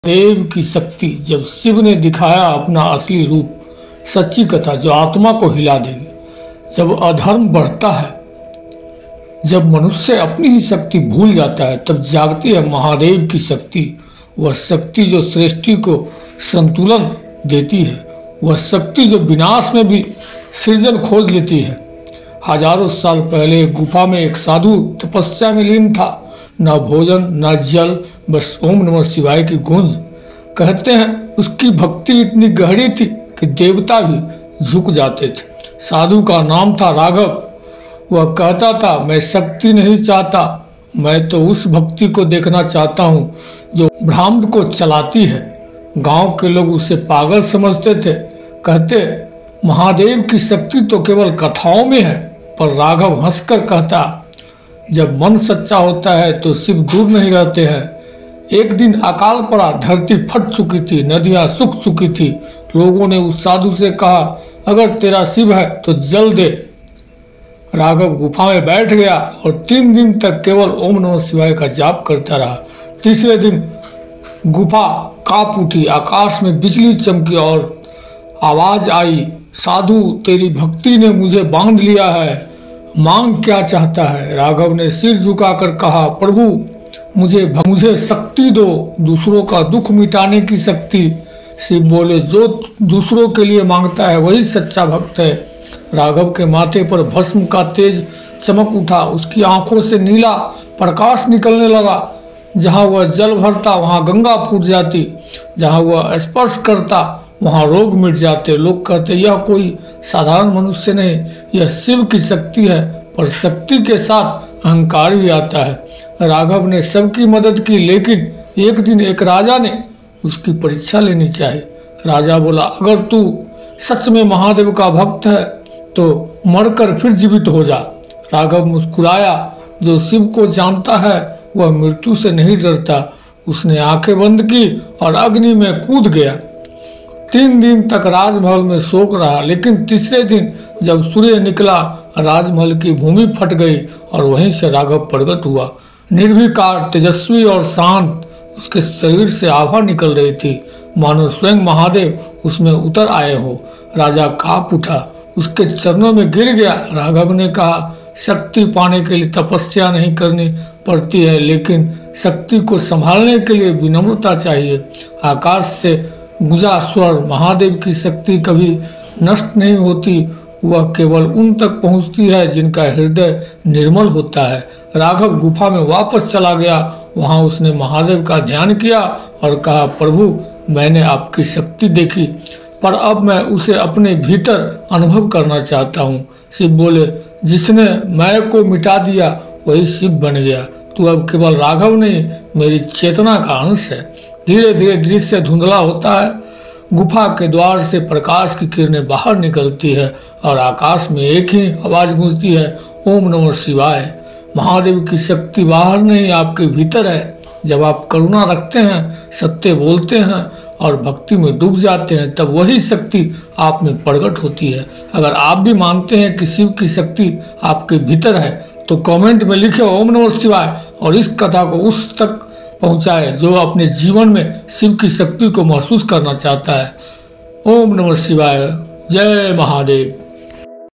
देव की शक्ति। जब शिव ने दिखाया अपना असली रूप, सच्ची कथा जो आत्मा को हिला देगी। जब अधर्म बढ़ता है, जब मनुष्य अपनी ही शक्ति भूल जाता है, तब जागती है महादेव की शक्ति। वह शक्ति जो सृष्टि को संतुलन देती है, वह शक्ति जो विनाश में भी सृजन खोज लेती है। हजारों साल पहले गुफा में एक साधु तपस्या में लीन था। न भोजन न जल, बस ओम नमः शिवाय की गूंज। कहते हैं उसकी भक्ति इतनी गहरी थी कि देवता भी झुक जाते थे। साधु का नाम था राघव। वह कहता था, मैं शक्ति नहीं चाहता, मैं तो उस भक्ति को देखना चाहता हूँ जो ब्रह्मांड को चलाती है। गांव के लोग उसे पागल समझते थे। कहते, महादेव की शक्ति तो केवल कथाओं में है। पर राघव हंसकर कहता, जब मन सच्चा होता है तो शिव दूर नहीं रहते हैं। एक दिन अकाल पड़ा, धरती फट चुकी थी, नदियां सूख चुकी थी। लोगों ने उस साधु से कहा, अगर तेरा शिव है तो जल दे। राघव गुफा में बैठ गया और 3 दिन तक केवल ओम नमः शिवाय का जाप करता रहा। तीसरे दिन गुफा कांप उठी, आकाश में बिजली चमकी और आवाज आई, साधु तेरी भक्ति ने मुझे बांध लिया है, मांग क्या चाहता है। राघव ने सिर झुकाकर कहा, प्रभु मुझे शक्ति दो, दूसरों का दुख मिटाने की शक्ति। शिव बोले, जो दूसरों के लिए मांगता है वही सच्चा भक्त है। राघव के माथे पर भस्म का तेज चमक उठा, उसकी आंखों से नीला प्रकाश निकलने लगा। जहाँ वह जल भरता वहाँ गंगा फूट जाती, जहाँ वह स्पर्श करता वहाँ रोग मिट जाते। लोग कहते, यह कोई साधारण मनुष्य नहीं, यह शिव की शक्ति है। पर शक्ति के साथ अहंकार भी आता है। राघव ने सबकी मदद की, लेकिन एक दिन एक राजा ने उसकी परीक्षा लेनी चाहिए। राजा बोला, अगर तू सच में महादेव का भक्त है तो मरकर फिर जीवित हो जा। राघव मुस्कुराया, जो शिव को जानता है वह मृत्यु से नहीं डरता। उसने आंखें बंद की और अग्नि में कूद गया। 3 दिन तक राजमहल में शोक रहा, लेकिन तीसरे दिन जब सूर्य निकला, राजमहल की भूमि फट गई और वहीं से राघव प्रकट हुआ। निर्विकार, तेजस्वी और शांत। उसके शरीर से आभा निकल रही थी, मानो स्वयं महादेव उसमें उतर आए हो। राजा कांप उठा, उसके चरणों में गिर गया। राघव ने कहा, शक्ति पाने के लिए तपस्या नहीं करनी पड़ती है, लेकिन शक्ति को संभालने के लिए विनम्रता चाहिए। आकाश से गुजा स्वर, महादेव की शक्ति कभी नष्ट नहीं होती, वह केवल उन तक पहुंचती है जिनका हृदय निर्मल होता है। राघव गुफा में वापस चला गया। वहां उसने महादेव का ध्यान किया और कहा, प्रभु मैंने आपकी शक्ति देखी, पर अब मैं उसे अपने भीतर अनुभव करना चाहता हूँ। शिव बोले, जिसने मैं को मिटा दिया वही शिव बन गया। तू अब केवल राघव नहीं, मेरी चेतना का अंश है। धीरे धीरे दृश्य धुंधला होता है। गुफा के द्वार से प्रकाश की किरणें बाहर निकलती है और आकाश में एक ही आवाज गूंजती है, ओम नमः शिवाय। महादेव की शक्ति बाहर नहीं, आपके भीतर है। जब आप करुणा रखते हैं, सत्य बोलते हैं और भक्ति में डूब जाते हैं, तब वही शक्ति आप में प्रकट होती है। अगर आप भी मानते हैं कि शिव की शक्ति आपके भीतर है तो कमेंट में लिखे ओम नमः शिवाय और इस कथा को उस तक पहुंचाए जो अपने जीवन में शिव की शक्ति को महसूस करना चाहता है। ओम नमः शिवाय। जय महादेव।